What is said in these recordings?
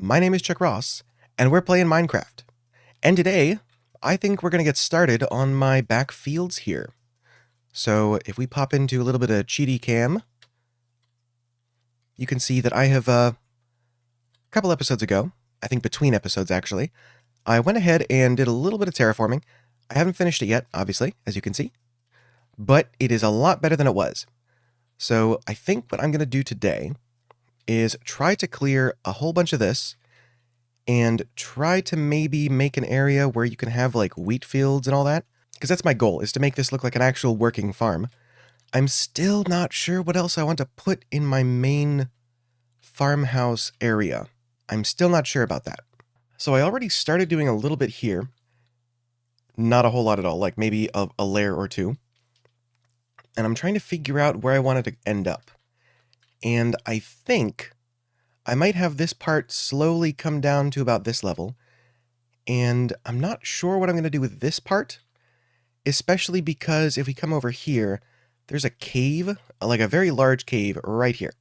my name is Chuck Ross, and we're playing Minecraft. And today, I think we're going to get started on my back fields here. So if we pop into a little bit of cheaty cam, you can see that I have, a couple episodes ago, I think between episodes actually, I went ahead and did a little bit of terraforming. I haven't finished it yet, obviously, as you can see, but it is a lot better than it was. So I think what I'm going to do today is try to clear a whole bunch of this and try to maybe make an area where you can have like wheat fields and all that. Because that's my goal, is to make this look like an actual working farm. I'm still not sure what else I want to put in my main farmhouse area. I'm still not sure about that. So I already started doing a little bit here. Not a whole lot at all, like maybe a layer or two. And I'm trying to figure out where I want it to end up. And I think I might have this part slowly come down to about this level. And I'm not sure what I'm going to do with this part, especially because if we come over here, there's a cave, like a very large cave right here.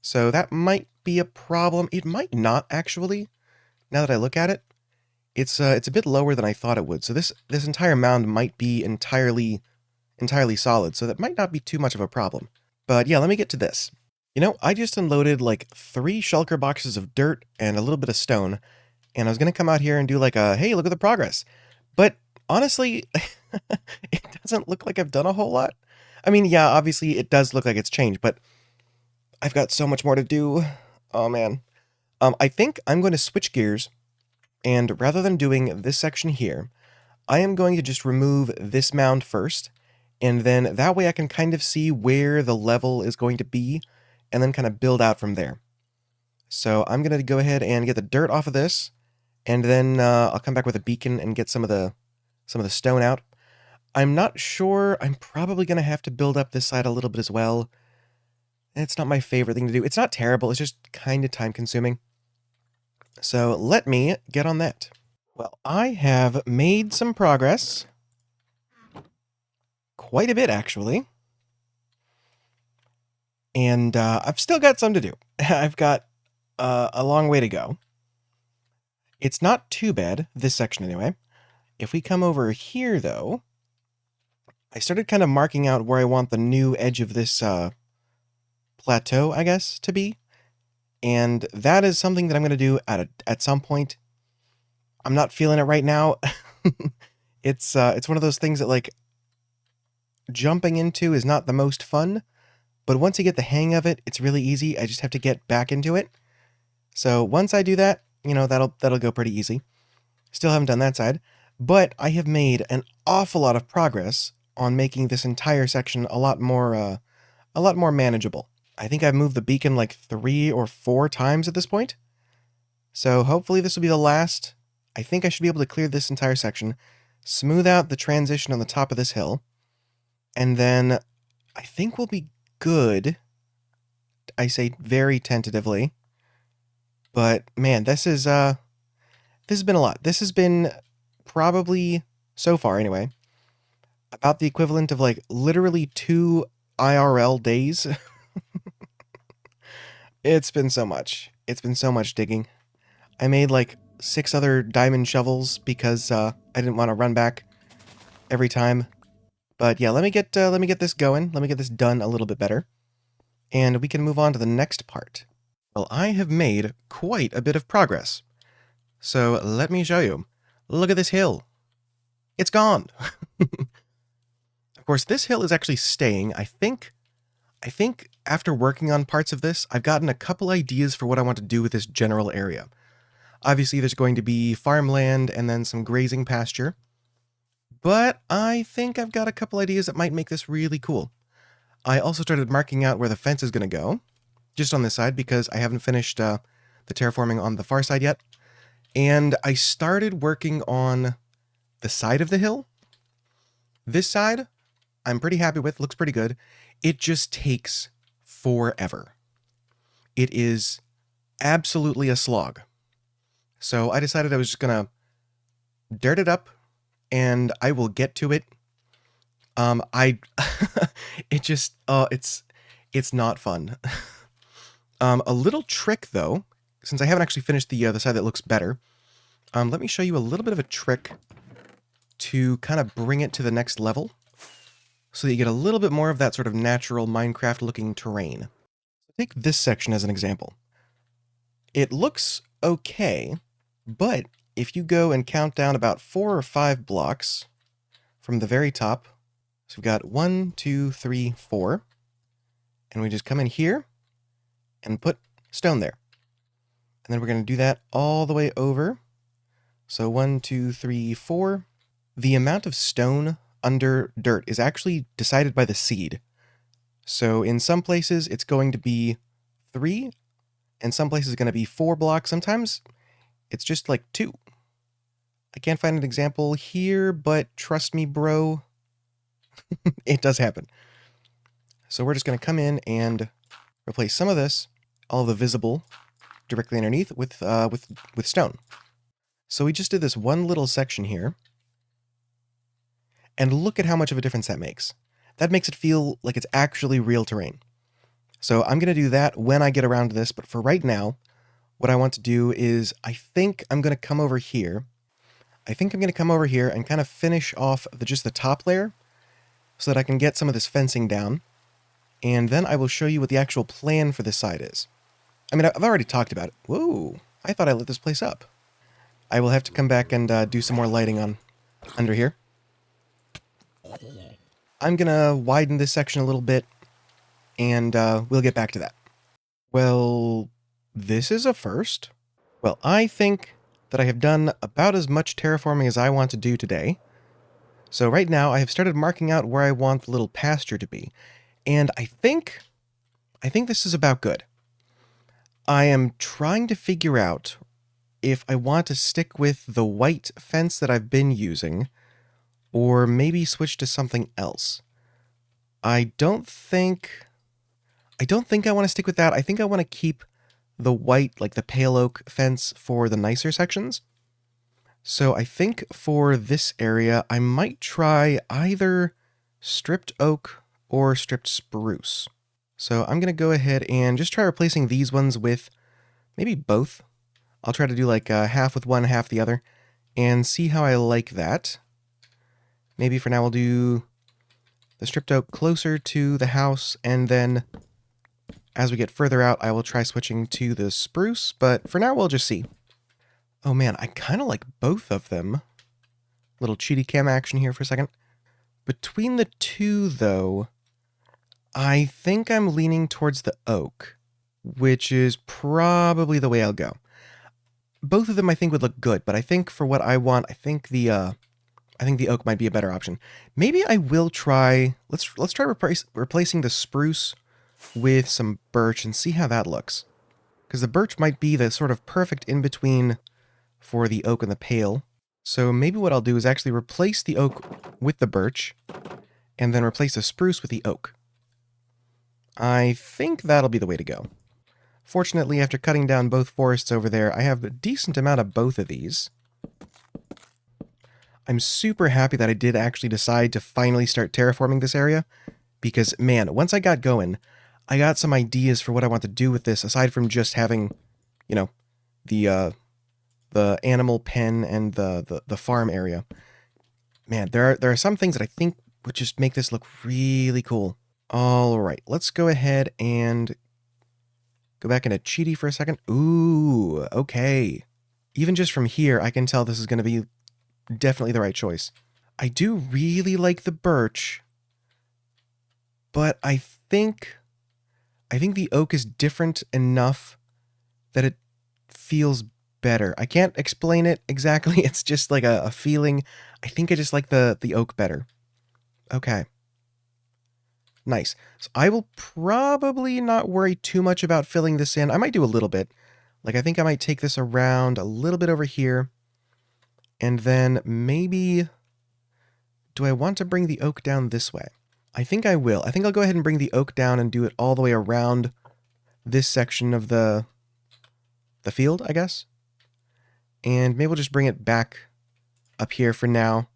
So that might be a problem. It might not actually, now that I look at it. It's a bit lower than I thought it would. So this entire mound might be entirely solid, so that might not be too much of a problem. But yeah, let me get to this. You know, I just unloaded like 3 shulker boxes of dirt and a little bit of stone, and I was going to come out here and do like a, hey, look at the progress. But honestly, it doesn't look like I've done a whole lot. I mean, yeah, obviously it does look like it's changed, but I've got so much more to do. Oh, man. I think I'm going to switch gears, and rather than doing this section here, I am going to just remove this mound first, and then that way I can kind of see where the level is going to be, and then kind of build out from there. So I'm going to go ahead and get the dirt off of this, and then I'll come back with a beacon and get some of the stone out. I'm not sure. I'm probably going to have to build up this side a little bit as well. It's not my favorite thing to do. It's not terrible. It's just kind of time consuming. So let me get on that. Well, I have made some progress. Quite a bit, actually. And I've still got some to do. I've got a long way to go. It's not too bad, this section anyway. If we come over here, though, I started kind of marking out where I want the new edge of this plateau, I guess, to be. And that is something that I'm going to do at some point. I'm not feeling it right now. It's one of those things that, like, jumping into is not the most fun. But once you get the hang of it, it's really easy. I just have to get back into it. So once I do that, you know, that'll go pretty easy. Still haven't done that side, but I have made an awful lot of progress on making this entire section a lot more manageable. I think I've moved the beacon like 3 or 4 times at this point. So hopefully this will be the last. I think I should be able to clear this entire section, smooth out the transition on the top of this hill, and then I think we'll be good. I say very tentatively. But man, this has been a lot. This has been probably, so far anyway, about the equivalent of like literally 2 IRL days. It's been so much. It's been so much digging. I made like 6 other diamond shovels because I didn't want to run back every time. But yeah, let me get this going. Let me get this done a little bit better. And we can move on to the next part. Well, I have made quite a bit of progress. So let me show you. Look at this hill. It's gone. Of course, this hill is actually staying. I think after working on parts of this, I've gotten a couple ideas for what I want to do with this general area. Obviously, there's going to be farmland and then some grazing pasture. But I think I've got a couple ideas that might make this really cool. I also started marking out where the fence is going to go, just on this side, because I haven't finished the terraforming on the far side yet. And I started working on the side of the hill. This side, I'm pretty happy with, looks pretty good. It just takes forever. It is absolutely a slog. So I decided I was just going to dirt it up, and I will get to it. It just, it's not fun. A little trick though, since I haven't actually finished the side that looks better, let me show you a little bit of a trick to kind of bring it to the next level so that you get a little bit more of that sort of natural Minecraft-looking terrain. Take this section as an example. It looks okay, but if you go and count down about 4 or 5 blocks from the very top, so we've got 1, 2, 3, 4, and we just come in here and put stone there. And then we're going to do that all the way over. So 1, 2, 3, 4. The amount of stone under dirt is actually decided by the seed. So in some places it's going to be 3, and some places it's going to be 4 blocks. Sometimes it's just like 2. I can't find an example here, but trust me, bro, it does happen. So we're just going to come in and replace some of this, all of the visible, directly underneath with stone. So we just did this one little section here, and look at how much of a difference that makes. That makes it feel like it's actually real terrain. So I'm going to do that when I get around to this, but for right now, what I want to do is I think I'm going to come over here. I think I'm going to come over here and kind of finish off just the top layer so that I can get some of this fencing down, and then I will show you what the actual plan for this side is. I mean, I've already talked about it. Whoa, I thought I lit this place up. I will have to come back and do some more lighting on under here. I'm going to widen this section a little bit, and we'll get back to that. Well, this is a first. Well, I think that I have done about as much terraforming as I want to do today. So right now, I have started marking out where I want the little pasture to be. And I think this is about good. I am trying to figure out if I want to stick with the white fence that I've been using, or maybe switch to something else. I don't think I want to stick with that. I think I want to keep the white, like the pale oak fence for the nicer sections. So I think for this area, I might try either stripped oak or stripped spruce. So I'm going to go ahead and just try replacing these ones with maybe both. I'll try to do like half with one, half the other, and see how I like that. Maybe for now we'll do the stripped oak closer to the house, and then as we get further out, I will try switching to the spruce, but for now we'll just see. Oh man, I kind of like both of them. Little cheaty cam action here for a second. Between the two, though, I think I'm leaning towards the oak, which is probably the way I'll go. Both of them I think would look good, but I think for what I want, I think the oak might be a better option. Maybe I will try. Let's try replacing the spruce with some birch and see how that looks, because the birch might be the sort of perfect in between for the oak and the pale. So maybe what I'll do is actually replace the oak with the birch, and then replace the spruce with the oak. I think that'll be the way to go. Fortunately, after cutting down both forests over there, I have a decent amount of both of these. I'm super happy that I did actually decide to finally start terraforming this area, because, man, once I got going, I got some ideas for what I want to do with this, aside from just having, you know, the animal pen and the farm area. Man, there are some things that I think would just make this look really cool. All right, let's go ahead and go back into cheaty for a second. Ooh, okay. Even just from here, I can tell this is going to be definitely the right choice. I do really like the birch, but I think the oak is different enough that it feels better. I can't explain it exactly. It's just like a feeling. I think I just like the oak better. Okay. Nice. So I will probably not worry too much about filling this in. I might do a little bit. Like, I think I might take this around a little bit over here. And then maybe, do I want to bring the oak down this way? I think I will. I think I'll go ahead and bring the oak down and do it all the way around this section of the field, I guess. And maybe we'll just bring it back up here for now.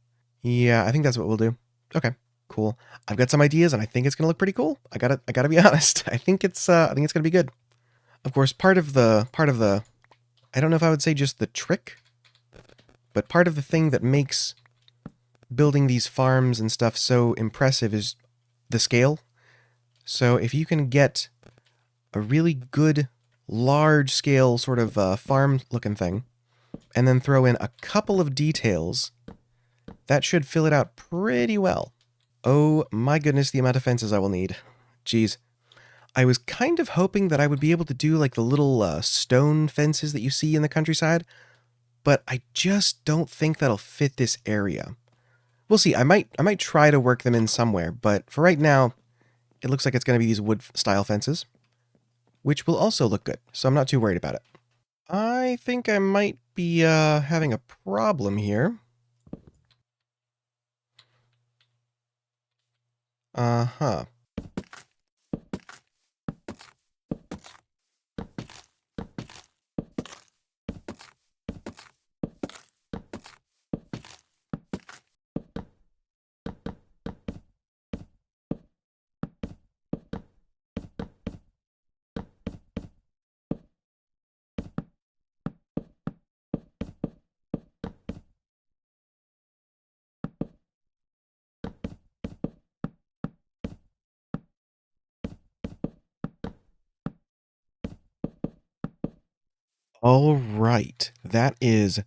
Yeah, I think that's what we'll do. Okay, cool. I've got some ideas, and I think it's gonna look pretty cool. I gotta be honest. I think it's gonna be good. Of course, part of the I don't know if I would say just the trick, but part of the thing that makes building these farms and stuff so impressive is the scale. So if you can get a really good large scale sort of farm looking thing and then throw in a couple of details, that should fill it out pretty well. Oh my goodness, the amount of fences I will need. Jeez. I was kind of hoping that I would be able to do like the little stone fences that you see in the countryside, but I just don't think that'll fit this area. We'll see. I might try to work them in somewhere, but for right now, it looks like it's going to be these wood style fences, which will also look good, so I'm not too worried about it. I think I might be having a problem here. Uh-huh. All right. That is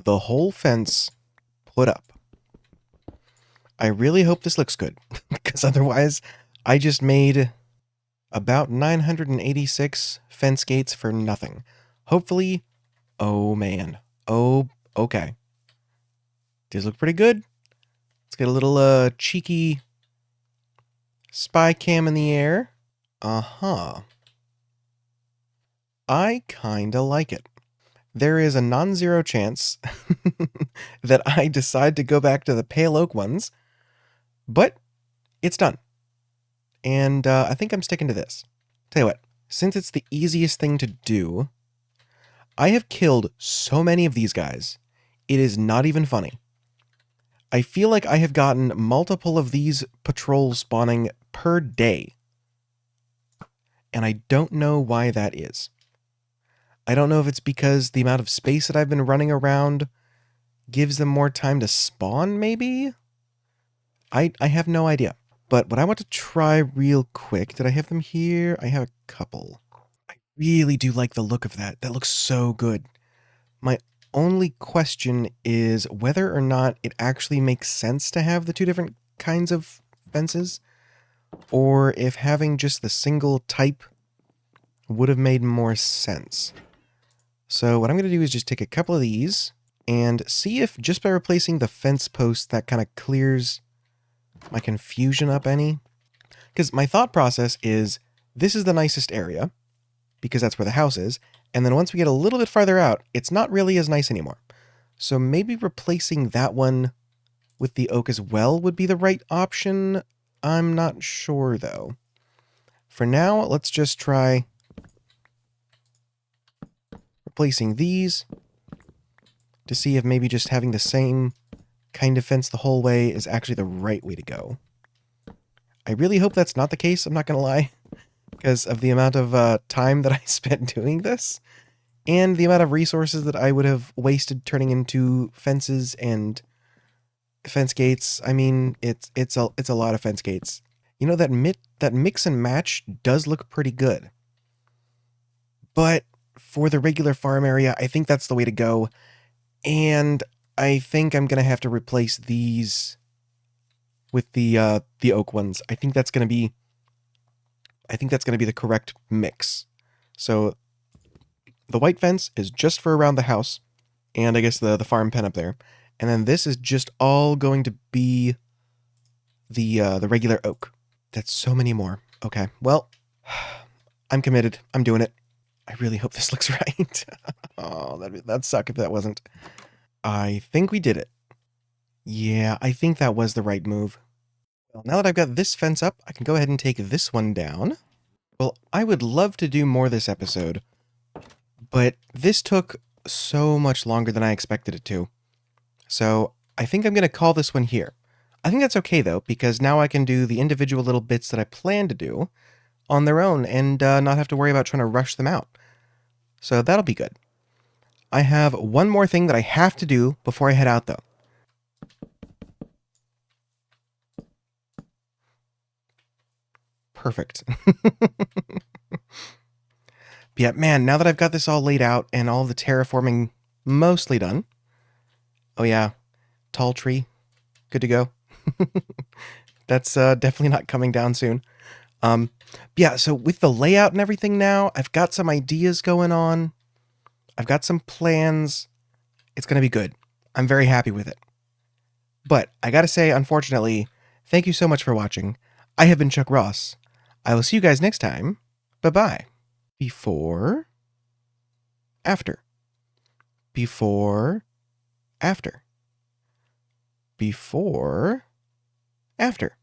the whole fence put up. I really hope this looks good, because otherwise I just made about 986 fence gates for nothing. Hopefully, oh man. Oh, okay. These look pretty good. Let's get a little cheeky spy cam in the air. Uh-huh. I kinda like it. There is a non-zero chance that I decide to go back to the pale oak ones, but it's done. And I think I'm sticking to this. Tell you what, since it's the easiest thing to do, I have killed so many of these guys, it is not even funny. I feel like I have gotten multiple of these patrols spawning per day, and I don't know why that is. I don't know if it's because the amount of space that I've been running around gives them more time to spawn, maybe? I have no idea. But what I want to try real quick, did I have them here? I have a couple. I really do like the look of that. That looks so good. My only question is whether or not it actually makes sense to have the two different kinds of fences, or if having just the single type would have made more sense. So what I'm going to do is just take a couple of these and see if just by replacing the fence posts that kind of clears my confusion up any. Because my thought process is this is the nicest area because that's where the house is. And then once we get a little bit farther out, it's not really as nice anymore. So maybe replacing that one with the oak as well would be the right option. I'm not sure though. For now, let's just try replacing these to see if maybe just having the same kind of fence the whole way is actually the right way to go. I really hope that's not the case, I'm not going to lie, because of the amount of time that I spent doing this, and the amount of resources that I would have wasted turning into fences and fence gates. I mean, it's a lot of fence gates. You know, that mix and match does look pretty good. But for the regular farm area, I think that's the way to go. And I think I'm going to have to replace these with the oak ones. I think that's going to be the correct mix. So the white fence is just for around the house and I guess the farm pen up there. And then this is just all going to be the regular oak. That's so many more. Okay. Well, I'm committed. I'm doing it. I really hope this looks right. Oh, that'd suck if that wasn't. I think we did it. Yeah, I think that was the right move. Well, now that I've got this fence up, I can go ahead and take this one down. Well, I would love to do more this episode, but this took so much longer than I expected it to. So I think I'm going to call this one here. I think that's okay, though, because now I can do the individual little bits that I plan to do on their own and not have to worry about trying to rush them out. So that'll be good. I have one more thing that I have to do before I head out, though. Perfect. Yeah, man, now that I've got this all laid out and all the terraforming mostly done. Oh yeah, tall tree. Good to go. That's definitely not coming down soon. Yeah, so with the layout and everything now, I've got some ideas going on. I've got some plans. It's going to be good. I'm very happy with it. But I gotta say, unfortunately, thank you so much for watching. I have been Chuck Ross. I will see you guys next time. Bye-bye. Before, after. Before, after. Before, after.